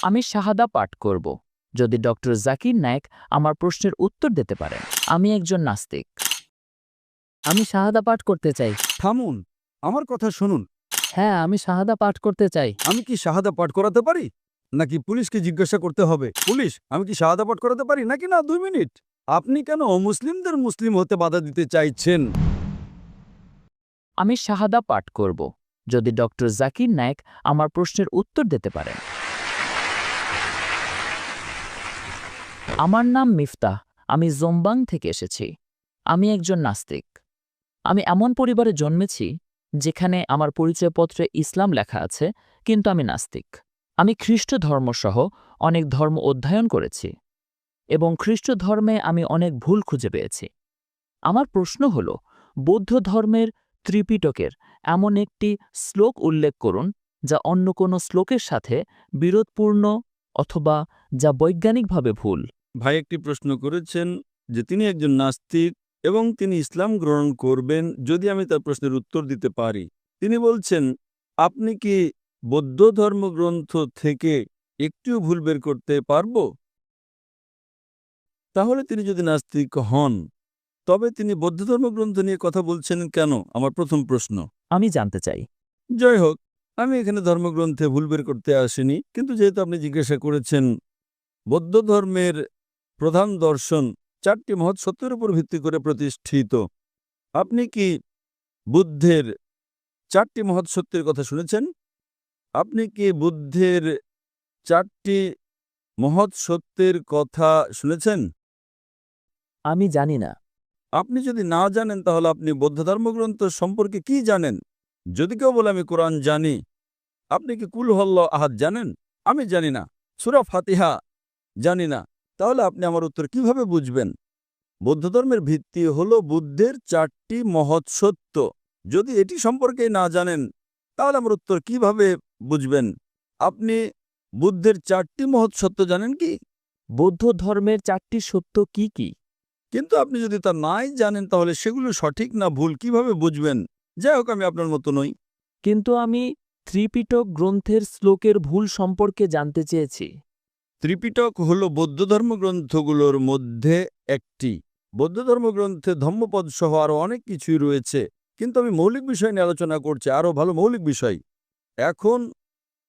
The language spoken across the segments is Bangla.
আমি শাহাদা পাঠ করব যদি ডক্টর জাকির নায়েক আমার প্রশ্নের উত্তর দিতে পারেন। আমি একজন নাস্তিক। আমি শাহাদা পাঠ করতে চাই। থামুন, আমার কথা শুনুন। হ্যাঁ, আমি শাহাদা পাঠ করতে চাই। আমি কি শাহাদা পাঠ করাতে পারি, নাকি পুলিশকে জিজ্ঞাসা করতে হবে? পুলিশ, আমি কি শাহাদা পাঠ করাতে পারি নাকি না? 2 মিনিট। আপনি কেন অমুসলিমদের মুসলিম হতে বাধা দিতে চাইছেন? আমি শাহাদা পাঠ করব যদি ডক্টর জাকির নায়েক আমার প্রশ্নের উত্তর দিতে পারেন। আমার নাম মিফতাহ। আমি জোম্বাং থেকে এসেছি। আমি একজন নাস্তিক। আমি এমন পরিবারে জন্মেছি যেখানে আমার পরিচয়পত্রে ইসলাম লেখা আছে, কিন্তু আমি নাস্তিক। আমি খ্রিস্ট ধর্মসহ অনেক ধর্ম অধ্যয়ন করেছি এবং খ্রিস্ট ধর্মে আমি অনেক ভুল খুঁজে পেয়েছি। আমার প্রশ্ন হল, বৌদ্ধ ধর্মের ত্রিপিটকের এমন একটি শ্লোক উল্লেখ করুন যা অন্য কোনো শ্লোকের সাথে বিরোধপূর্ণ অথবা যা বৈজ্ঞানিকভাবে ভুল। ভাই একটি প্রশ্ন করেছেন যে তিনি একজন নাস্তিক এবং তিনি ইসলাম গ্রহণ করবেন যদি আমি তার প্রশ্নের উত্তর দিতে পারি। তিনি বলছেন, আপনি কি বৌদ্ধ ধর্মগ্রন্থ থেকে একটিও ভুল বের করতে পারবো? তাহলে তিনি যদি নাস্তিক হন, তবে তিনি বৌদ্ধ ধর্মগ্রন্থ নিয়ে কথা বলছেন কেন? আমার প্রথম প্রশ্ন। আমি জানতে চাই। জয় হোক, আমি এখানে ধর্মগ্রন্থে ভুল বের করতে আসিনি, কিন্তু যেহেতু আপনি জিজ্ঞাসা করেছেন, বৌদ্ধ ধর্মের প্রধান দর্শন 4টি মহৎ সত্যের উপর ভিত্তি করে প্রতিষ্ঠিত। আপনি কি বুদ্ধের 4টি মহৎ সত্যের কথা শুনেছেন? আপনি কি বুদ্ধের 4টি মহৎ সত্যের কথা শুনেছেন? আমি জানি না। আপনি যদি না জানেন, তাহলে আপনি বৌদ্ধ ধর্মগ্রন্থ সম্পর্কে কি জানেন? যদি কেউ বলে আমি কোরআন জানি, আপনি কি কুল হল্লাহ আহাদ জানেন? আমি জানি না। সূরা ফাতিহা জানি না। তাহলে আপনি আমার উত্তর কিভাবে বুঝবেন? বৌদ্ধ ধর্মের ভিত্তি হল বুদ্ধের 4টি মহৎ সত্য। যদি এটি সম্পর্কে না জানেন, তাহলে আমার উত্তর কিভাবে বুঝবেন? আপনি বুদ্ধের 4টি মহৎ সত্য জানেন কি? বৌদ্ধ ধর্মের 4টি সত্য কি কি? কিন্তু আপনি যদি তা নাই জানেন, তাহলে সেগুলো সঠিক না ভুল কিভাবে বুঝবেন? যাই হোক, আমি আপনার মতো নই। কিন্তু আমি ত্রিপিটক গ্রন্থের শ্লোকের ভুল সম্পর্কে জানতে চেয়েছি। ত্রিপিটক হল বৌদ্ধ ধর্মগ্রন্থগুলোর মধ্যে একটি। বৌদ্ধ ধর্মগ্রন্থে ধম্মপদ সহ আরও অনেক কিছুই রয়েছে, কিন্তু আমি মৌলিক বিষয় নিয়ে আলোচনা করছি, আরও ভালো মৌলিক বিষয়। এখন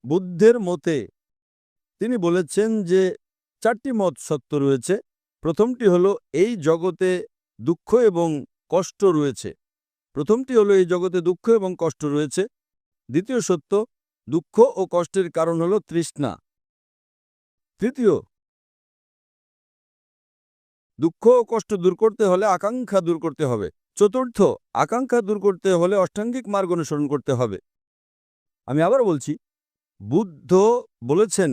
বুদ্ধের মতে তিনি বলেছেন যে 4টি মত সত্য রয়েছে। প্রথমটি হলো এই জগতে দুঃখ এবং কষ্ট রয়েছে। প্রথমটি হলো এই জগতে দুঃখ এবং কষ্ট রয়েছে। দ্বিতীয় সত্য, দুঃখ ও কষ্টের কারণ হলো তৃষ্ণা। তৃতীয়, দুঃখ ও কষ্ট দূর করতে হলে আকাঙ্ক্ষা দূর করতে হবে। চতুর্থ, আকাঙ্ক্ষা দূর করতে হলে অষ্টাঙ্গিক মার্গ অনুসরণ করতে হবে। আমি আবার বলছি, বুদ্ধ বলেছেন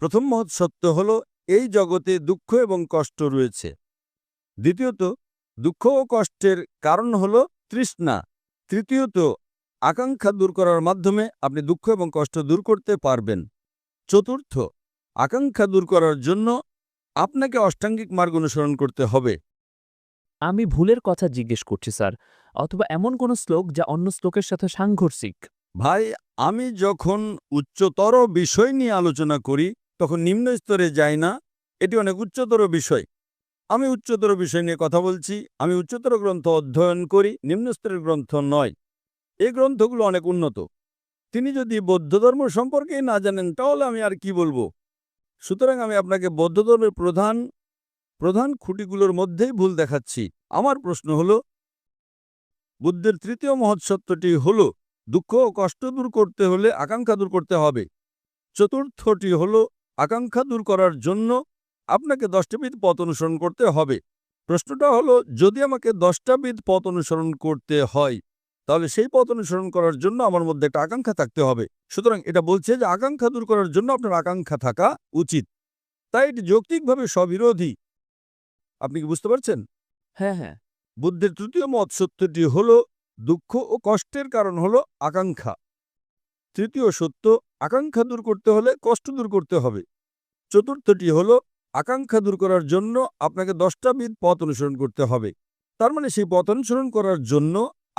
প্রথম মহৎ সত্য হল এই জগতে দুঃখ এবং কষ্ট রয়েছে। দ্বিতীয়ত, দুঃখ ও কষ্টের কারণ হল তৃষ্ণা। তৃতীয়ত, আকাঙ্ক্ষা দূর করার মাধ্যমে আপনি দুঃখ এবং কষ্ট দূর করতে পারবেন। চতুর্থ, আকাঙ্ক্ষা দূর করার জন্য আপনাকে অষ্টাঙ্গিক মার্গ অনুসরণ করতে হবে। আমি ভুলের কথা জিজ্ঞেস করছি স্যার, অথবা এমন কোনো শ্লোক যা অন্য শ্লোকের সাথে সাংঘর্ষিক। ভাই, আমি যখন উচ্চতর বিষয় নিয়ে আলোচনা করি, তখন নিম্ন স্তরে যাই না। এটি অনেক উচ্চতর বিষয়। আমি উচ্চতর বিষয় নিয়ে কথা বলছি। আমি উচ্চতর গ্রন্থ অধ্যয়ন করি, নিম্ন স্তরের গ্রন্থ নয়। এই গ্রন্থগুলো অনেক উন্নত। তিনি যদি বৌদ্ধ ধর্ম সম্পর্কেই না জানেন, তাহলে আমি আর কি বলবো? সুতরাং আমি আপনাকে বৌদ্ধ ধর্মের প্রধান প্রধান খুঁটিগুলোর মধ্যেই ভুল দেখাচ্ছি। আমার প্রশ্ন হলো, বুদ্ধের তৃতীয় মহৎ সত্যটি হল দুঃখ ও কষ্ট দূর করতে হলে আকাঙ্ক্ষা দূর করতে হবে। চতুর্থটি হল আকাঙ্ক্ষা দূর করার জন্য আপনাকে 10টা বিধ পথ অনুসরণ করতে হবে। প্রশ্নটা হলো, যদি আমাকে 10টা বিধ পথ অনুসরণ করতে হয়, তাহলে সেই পথ অনুসরণ করার জন্য আমার মধ্যে একটা আকাঙ্ক্ষা থাকতে হবে। সুতরাং এটা বলছে যে আকাঙ্ক্ষা দূর করার জন্য আপনার আকাঙ্ক্ষা থাকা উচিত। তাই এটি যৌক্তিকভাবে স্ববিরোধী। আপনি কি বুঝতে পারছেন? হ্যাঁ, হ্যাঁ। বুদ্ধের তৃতীয় মত সত্যটি হল দুঃখ ও কষ্টের কারণ হল আকাঙ্ক্ষা। তৃতীয় সত্য, আকাঙ্ক্ষা দূর করতে হলে কষ্ট দূর করতে হবে। চতুর্থটি হল আকাঙ্ক্ষা দূর করার জন্য আপনাকে 10টা বিধ পথ অনুসরণ করতে হবে। তার মানে সেই পথ অনুসরণ করার জন্য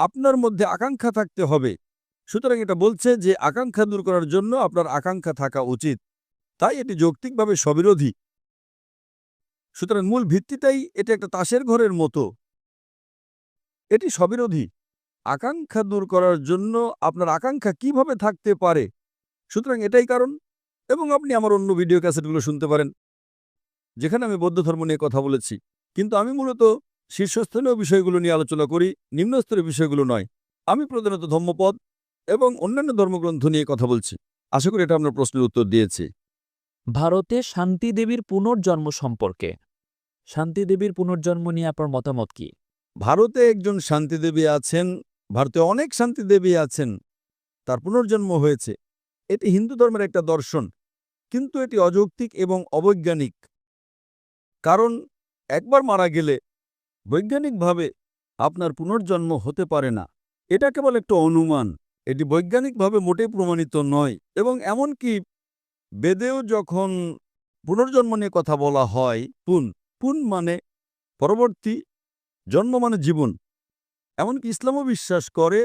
আপনার মধ্যে আকাঙ্ক্ষা থাকতে হবে। সুতরাং এটা বলছে যে আকাঙ্ক্ষা দূর করার জন্য আপনার আকাঙ্ক্ষা থাকা উচিত। তাই এটি যৌক্তিকভাবে স্ববিরোধী। সুতরাং মূল ভিত্তিটাই এটা একটা তাসের ঘরের মতো, এটি স্ববিরোধী। আকাঙ্ক্ষা দূর করার জন্য আপনার আকাঙ্ক্ষা কিভাবে থাকতে পারে, সুতরাং এটাই কারণ। এবং আপনি আমার অন্য ভিডিও ক্যাসেটগুলো শুনতে পারেন, যেখানে আমি বৌদ্ধ ধর্ম নিয়ে কথা বলেছি। কিন্তু আমি মূলত শীর্ষস্থানীয় বিষয়গুলো নিয়ে আলোচনা করি, নিম্নস্তরের বিষয়গুলো নয়। আমি প্রধানত ধম্মপদ এবং অন্যান্য ধর্মগ্রন্থ নিয়ে কথা বলছি। আশা করি এটা আপনার প্রশ্নের উত্তর দিয়েছি। ভারতে শান্তি দেবীর পুনর্জন্ম সম্পর্কে, শান্তি দেবীর পুনর্জন্ম নিয়ে আপনার মতামত কি? ভারতে একজন শান্তিদেবী আছেন, ভারতে অনেক শান্তিদেবী আছেন, তার পুনর্জন্ম হয়েছে। এটি হিন্দু ধর্মের একটা দর্শন, কিন্তু এটি অযৌক্তিক এবং অবৈজ্ঞানিক। কারণ একবার মারা গেলে বৈজ্ঞানিকভাবে আপনার পুনর্জন্ম হতে পারে না। এটা কেবল একটা অনুমান, এটি বৈজ্ঞানিকভাবে মোটেই প্রমাণিত নয়। এবং এমনকি বেদেও যখন পুনর্জন্ম নিয়ে কথা বলা হয়, পুন মানে পরবর্তী, জন্ম মানে জীবন। এমনকি ইসলামও বিশ্বাস করে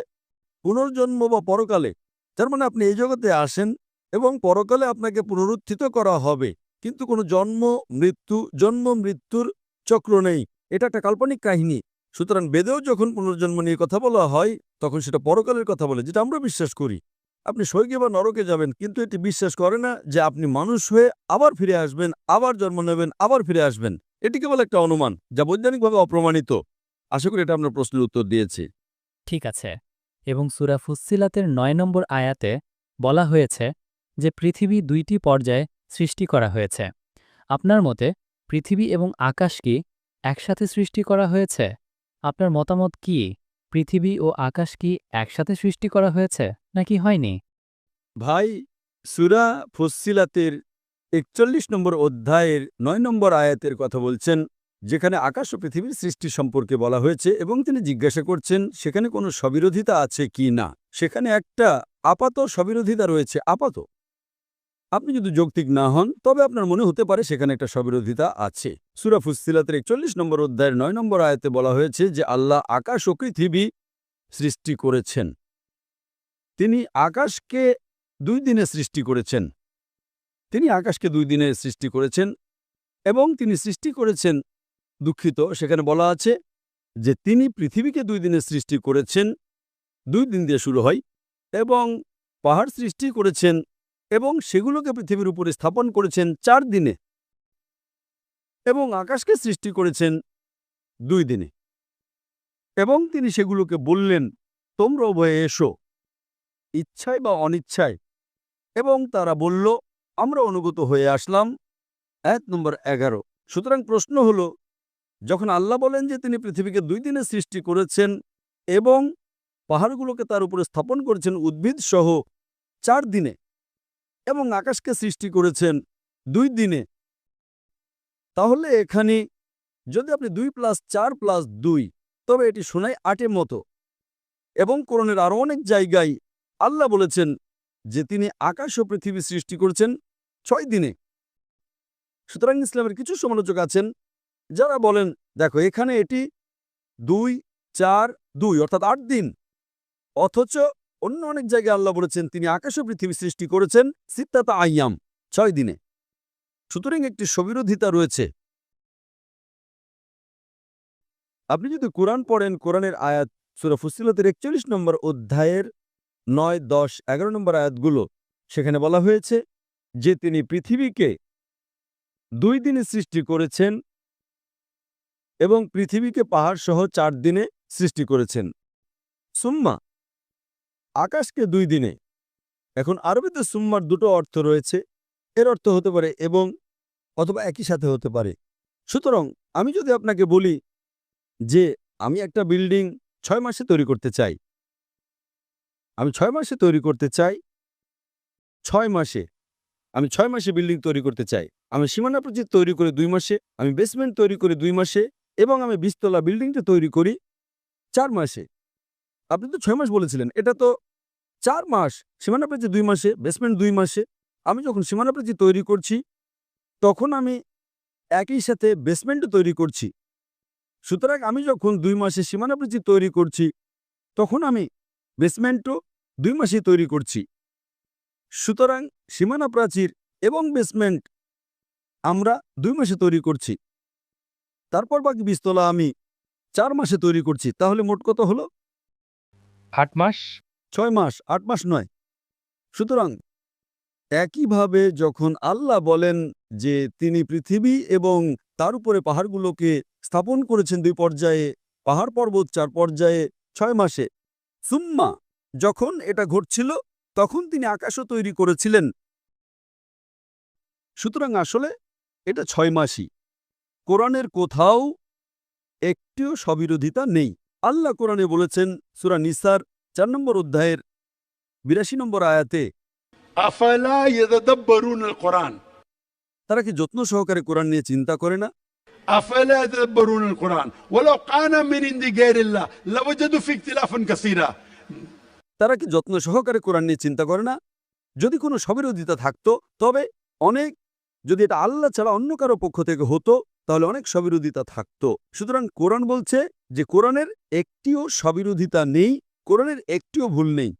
পুনর্জন্ম বা পরকালে, যার মানে আপনি এই জগতে আসেন এবং পরকালে আপনাকে পুনরুত্থিত করা হবে। কিন্তু কোনো জন্ম মৃত্যুর চক্র নেই, এটা একটা কাল্পনিক কাহিনী। সুতরাং বেদেও যখন পুনর্জন্ম নিয়ে কথা বলা হয়, তখন সেটা পরকালের কথা বলে, যেটা আমরা বিশ্বাস করি। আপনি স্বর্গে বা নরকে যাবেন, কিন্তু এটি বিশ্বাস করে না যে আপনি মানুষ হয়ে আবার ফিরে আসবেন, আবার জন্ম নেবেন, আবার ফিরে আসবেন। এটি কেবল একটা অনুমান, যা বৈজ্ঞানিকভাবে অপ্রমাণিত। আশা করি এটা আপনার প্রশ্নের উত্তর দিয়েছি। ঠিক আছে। এবং সূরা ফুসসিলাতের ৯ নম্বর আয়াতে বলা হয়েছে যে পৃথিবী ২টি পর্যায়ে সৃষ্টি করা হয়েছে। আপনার মতে পৃথিবী এবং আকাশ কি একসাথে সৃষ্টি করা হয়েছে? আপনার মতামত কি? পৃথিবী ও আকাশ কি একসাথে সৃষ্টি করা হয়েছে নাকি হয়নি? ভাই, সূরা ফুসসিলাতের ৪১ নম্বর অধ্যায়ের ৯ নম্বর আয়াতের কথা বলছেন, যেখানে আকাশ ও পৃথিবীর সৃষ্টি সম্পর্কে বলা হয়েছে এবং তিনি জিজ্ঞাসা করছেন সেখানে কোনো স্ববিরোধিতা আছে কি না। সেখানে একটা আপাত স্ববিরোধিতা রয়েছে, আপাত। আপনি যদি যৌক্তিক না হন, তবে আপনার মনে হতে পারে সেখানে একটা স্ববিরোধিতা আছে। সূরা ফুসসিলাতের ৪১ নম্বর অধ্যায়ের ৯ নম্বর আয়াতে বলা হয়েছে যে আল্লাহ আকাশ ও পৃথিবী সৃষ্টি করেছেন। তিনি আকাশকে ২ দিনে সৃষ্টি করেছেন। তিনি আকাশকে ২ দিনে সৃষ্টি করেছেন এবং তিনি সৃষ্টি করেছেন, দুঃখিত, সেখানে বলা আছে যে তিনি পৃথিবীকে ২ দিনে সৃষ্টি করেছেন, ২ দিন দিয়ে শুরু হয়, এবং পাহাড় সৃষ্টি করেছেন এবং সেগুলোকে পৃথিবীর উপরে স্থাপন করেছেন ৪ দিনে, এবং আকাশকে সৃষ্টি করেছেন ২ দিনে। এবং তিনি সেগুলোকে বললেন, তোমরা উভয়ে এসো, ইচ্ছায় বা অনিচ্ছায়। এবং তারা বলল, আমরা অনুগত হয়ে আসলাম। আয়াত নম্বর ১১। সুতরাং প্রশ্ন হল, যখন আল্লাহ বলেন যে তিনি পৃথিবীকে ২ দিনে সৃষ্টি করেছেন এবং পাহাড়গুলোকে তার উপরে স্থাপন করেছেন উদ্ভিদ সহ ৪ দিনে, এবং আকাশকে সৃষ্টি করেছেন ২ দিনে, তাহলে এখানে যদি আপনি ২ + ৪ + ২, তবে এটি শোনায় ৮-এর মতো। এবং কোরআনের আরও অনেক জায়গায় আল্লাহ বলেছেন যে তিনি আকাশ ও পৃথিবী সৃষ্টি করেছেন ৬ দিনে। সুতরাং ইসলামের কিছু সমালোচক আছেন যারা বলেন, দেখো এখানে এটি ২, ৪, ২ অর্থাৎ ৮ দিন, অথচ অন্য অনেক জায়গায় আল্লাহ বলেছেন তিনি আকাশ ও পৃথিবী সৃষ্টি করেছেন সিত্তাতা আইয়াম, ৬ দিনে। সুতরাং একটি স্ববিরোধিতা রয়েছে। আপনি যদি কোরআন পড়েন, কোরআনের আয়াত সূরা ফুসসিলাতের ৪১ নম্বর অধ্যায়ের ৯, ১০, ১১ নম্বর আয়াতগুলো, সেখানে বলা হয়েছে যে তিনি পৃথিবীকে ২ দিনে সৃষ্টি করেছেন এবং পৃথিবীকে পাহাড় সহ ৪ দিনে সৃষ্টি করেছেন। সুম্মা, আকাশকে ২ দিনে। এখন আরবিতে সুম্মার দুটো অর্থ রয়েছে, এর অর্থ হতে পারে এবং, অথবা একই সাথে হতে পারে। সুতরাং আমি যদি আপনাকে বলি যে আমি একটা বিল্ডিং ৬ মাসে তৈরি করতে চাই, আমি ৬ মাসে তৈরি করতে চাই, ৬ মাসে, আমি ৬ মাসে বিল্ডিং তৈরি করতে চাই, আমি সীমানা প্রাচীর তৈরি করে ২ মাসে, আমি বেসমেন্ট তৈরি করে ২ মাসে, এবং আমি ২০ তলা বিল্ডিংটা তৈরি করি ৪ মাসে। আপনি তো ৬ মাস বলেছিলেন, এটা তো ৪ মাস। সীমানা প্রাচীর ২ মাসে, বেসমেন্ট ২ মাসে। আমি যখন সীমানা প্রাচীর তৈরি করছি, তখন আমি একই সাথে বেসমেন্টও তৈরি করছি। সুতরাং আমি যখন ২ মাসে সীমানা প্রাচীর তৈরি করছি, তখন আমি বেসমেন্টও ২ মাসে তৈরি করছি। সুতরাং সীমানা প্রাচীর এবং বেসমেন্ট আমরা 2 মাসে তৈরি করছি, তারপর বাকি 20 তলা আমি 4 মাসে তৈরি করছি, তাহলে মোট কত হলো? 8 মাস। 6 মাস, 8 মাস নয়। সুতরাং একইভাবে যখন আল্লাহ বলেন যে তিনি পৃথিবী এবং তার উপরে পাহাড়গুলোকে স্থাপন করেছেন 2 পর্যায়ে, পাহাড় পর্বত 4 পর্যায়ে 6 মাসে, সুম্মা যখন এটা ঘটছিল তখন তিনি আকাশও তৈরি করেছিলেন। সুতরাং আসলে এটা 6 মাসই। কোরআনের কোথাও একটিও স্ববিরোধিতা নেই। আল্লাহ কোরআনে বলেছেন সূরা নিসার 4 নম্বর অধ্যায়ের 82 নম্বর আয়াতে, أفلا يتدبرون القرآن তারা কি যত্ন সহকারে কোরআন নিয়ে চিন্তা করে না? أفلا يتدبرون القرآن ولو كان من عند غير الله لوجدوا فيه اختلافا كثيرا তারা কি যত্ন সহকারে কোরআন নিয়ে চিন্তা করে না? যদি কোনো স্ববিরোধিতা থাকতো তবে অনেক, যদি এটা আল্লাহ ছাড়া অন্য কারো পক্ষ থেকে হতো তাহলে অনেক স্ববিরোধিতা থাকতো। সুতরাং কোরআন বলছে যে কোরআনের একটিও স্ববিরোধিতা নেই, কোরআনের একটিও ভুল নেই।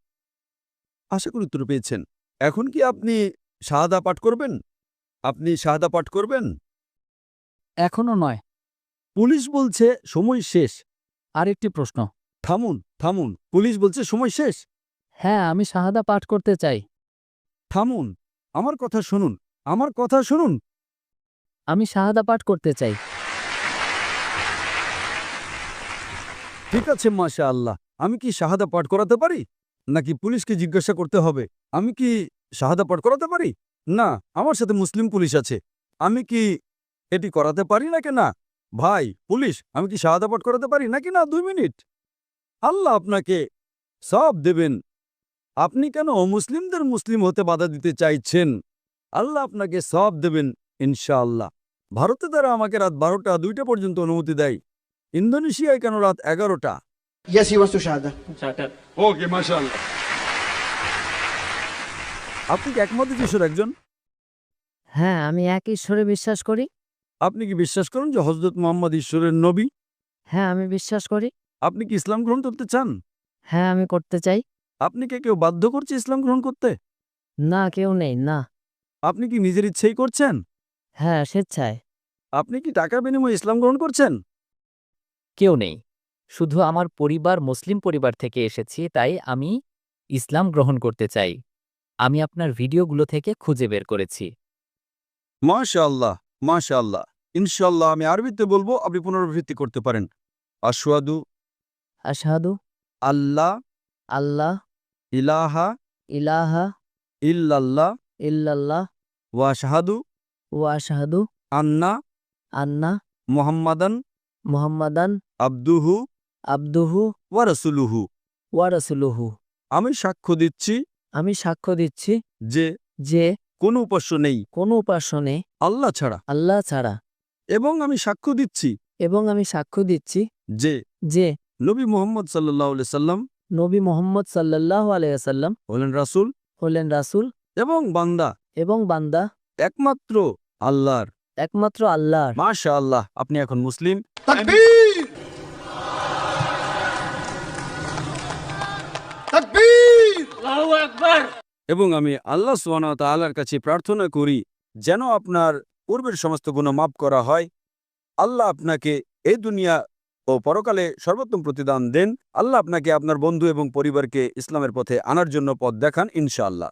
আশা করি উত্তর পেয়েছেন। এখন কি আপনি শাহাদা পাঠ করবেন? আপনি শাহাদা পাঠ করবেন? এখনো নয়। পুলিশ বলছে সময় শেষ। আরেকটি প্রশ্ন। থামুন থামুন, পুলিশ বলছে সময় শেষ। হ্যাঁ, আমি শাহাদা পাঠ করতে চাই। থামুন, আমার কথা শুনুন, আমার কথা শুনুন। আমি শাহাদা পাঠ করতে চাই। ঠিক আছে, মাশাআল্লাহ। আমি কি শাহাদা পাঠ করাতে পারি, নাকি পুলিশকে জিজ্ঞাসা করতে হবে? আমি কি শাহাদা পাঠ করাতে পারি? না, আমার সাথে মুসলিম পুলিশ আছে। আমি কি এটি করাতে পারি নাকি না? ভাই পুলিশ, আমি কি শাহাদা পাঠ করাতে পারি নাকি না? 2 মিনিট। আল্লাহ আপনাকে সব দেবেন। আপনি কেন অমুসলিমদের মুসলিম হতে বাধা দিতে চাইছেন? আল্লাহ আপনাকে সব দেবেন ইনশাআল্লাহ। ভারতে তারা আমাকে রাত 12টা 2টা পর্যন্ত অনুমতি দেয়। ইন্দোনেশিয়ায় কেন রাত 11টা? Yes, he wants to shahada. اوكي ما شاء الله. আপনি কি একমত যিশুর একজন? হ্যাঁ, আমি এক ঈশ্বরে বিশ্বাস করি। আপনি কি বিশ্বাস করেন যে হযরত মুহাম্মদ ঈশ্বরের নবী? হ্যাঁ, আমি বিশ্বাস করি। আপনি কি ইসলাম গ্রহণ করতে চান? হ্যাঁ, আমি করতে চাই। আপনি কি কেউ বাধ্য করছে ইসলাম গ্রহণ করতে? না, কেউ নেই, না। আপনি কি নিজের ইচ্ছেই করছেন? হ্যাঁ, স্বেচ্ছায়। আপনি কি টাকার বিনিময়ে ইসলাম গ্রহণ করছেন? কেউ নেই, শুধু আমার পরিবার মুসলিম পরিবার থেকে এসেছি, তাই আমি ইসলাম গ্রহণ করতে চাই। আমি আপনার ভিডিওগুলো থেকে খুঁজে বের করেছি। মাশাআল্লাহ, মাশাআল্লাহ। ইনশাআল্লাহ আমি আরবিতে বলবো, আপনি পুনরাবৃত্তি করতে পারেন। আশহাদু আশহাদু আল্লাহ আল্লাহ ইলাহা ইলাহা ইল্লাল্লাহ ইল্লাল্লাহ ওয়া আশহাদু ওয়া আশহাদু আন্না আন্না মুহাম্মাদান মুহাম্মাদান আবদুহু আবদুহু ওয়া রাসূলুহু। ওয়া রাসূলুহু। আমি সাক্ষ্য দিচ্ছি আমি সাক্ষ্য দিচ্ছি যে যে কোনো উপাস্য নেই কোনো উপাস্য নেই আল্লাহ ছাড়া, আল্লাহ ছাড়া, এবং আমি সাক্ষ্য দিচ্ছি এবং আমি সাক্ষ্য দিচ্ছি যে যে নবী মুহাম্মদ সাল্লাল্লাহু আলাইহি সাল্লাম নবী মুহাম্মদ সাল্লাল্লাহু আলাইহি ওয়াসাল্লাম হলেন রাসূল হলেন রাসূল এবং বান্দা এবং বান্দা একমাত্র আল্লাহর। একমাত্র আল্লাহর। মাশাআল্লাহ, আপনি এখন মুসলিম। تكبير تكبير এবং আমি আল্লাহ সুবহানাহু ওয়া তাআলার কাছে প্রার্থনা করি যেন আপনার পূর্বের সমস্ত গুনাহ মাফ করা হয়। আল্লাহ আপনাকে এই দুনিয়া ও পরকালে সর্বোত্তম প্রতিদান দেন। আল্লাহ আপনাকে আপনার বন্ধু এবং পরিবারকে ইসলামের পথে আনার জন্য পথ দেখান ইনশাআল্লাহ।